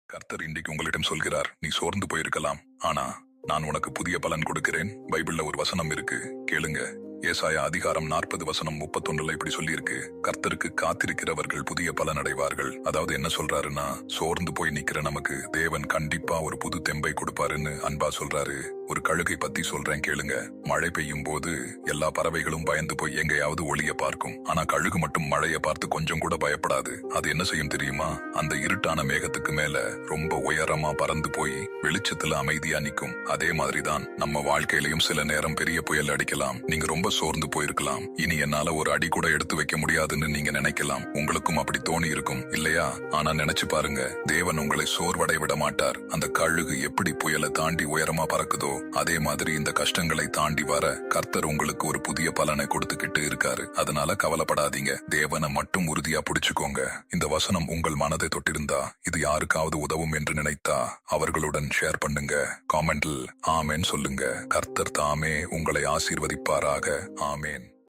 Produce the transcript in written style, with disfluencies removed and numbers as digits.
கர்த்தர் இன்றைக்கு உங்களிடம் சொல்கிறார், நீ சோர்ந்து போயிருக்கலாம், ஆனா நான் உனக்கு புதிய பலன் கொடுக்கிறேன். பைபிள்ல ஒரு வசனம் இருக்கு, கேளுங்க. ஏசாயா அதிகாரம் 40:31 இப்படி சொல்லி இருக்கு, கர்த்தருக்கு காத்திருக்கிறவர்கள் புதிய பலன் அடைவார்கள். அதாவது என்ன சொல்றாருன்னா, சோர்ந்து போய் நிக்கிற நமக்கு தேவன் கண்டிப்பா ஒரு புது தெம்பை கொடுப்பாருன்னு அன்பா சொல்றாரு. ஒரு கழுகை பத்தி சொல்றேன் கேளுங்க. மழை பெய்யும் போது எல்லா பறவைகளும் பயந்து போய் எங்கேயாவது ஒளிய பார்க்கும். ஆனா கழுகு மட்டும் மழையை பார்த்து கொஞ்சம் கூட பயப்படாது. அது என்ன செய்யும் தெரியுமா? அந்த இருட்டான மேகத்துக்கு மேல ரொம்ப உயரமா பறந்து போய் வெளிச்சத்துல அமைதியா நிக்கும். அதே மாதிரிதான் நம்ம வாழ்க்கையிலையும் சில நேரம் பெரிய புயல் அடிக்கலாம். நீங்க ரொம்ப சோர்ந்து போயிருக்கலாம். இனி என்னால ஒரு அடி கூட எடுத்து வைக்க முடியாதுன்னு நீங்க நினைக்கலாம். உங்களுக்கும் அப்படி தோணி இருக்கும் இல்லையா? ஆனா நினைச்சு பாருங்க, தேவன் உங்களை சோர்வடை விட மாட்டார். அந்த கழுகு எப்படி புயலை தாண்டி உயரமா பறக்குதோ அதே மாதிரி இந்த கஷ்டங்களை தாண்டி வர கர்த்தர் உங்களுக்கு ஒரு புதிய பலனை கொடுத்துக்கிட்டு இருக்காரு. அதனால கவலைப்படாதீங்க, தேவனை மட்டும் உறுதியா பிடிச்சுக்கோங்க. இந்த வசனம் உங்கள் மனதை தொட்டிருந்தா, இது யாருக்காவது உதவும் என்று நினைத்தா அவர்களுடன் ஷேர் பண்ணுங்க. காமெண்டில் ஆமேன் சொல்லுங்க. கர்த்தர் தாமே உங்களை ஆசீர்வதிப்பாராக. ஆமேன்.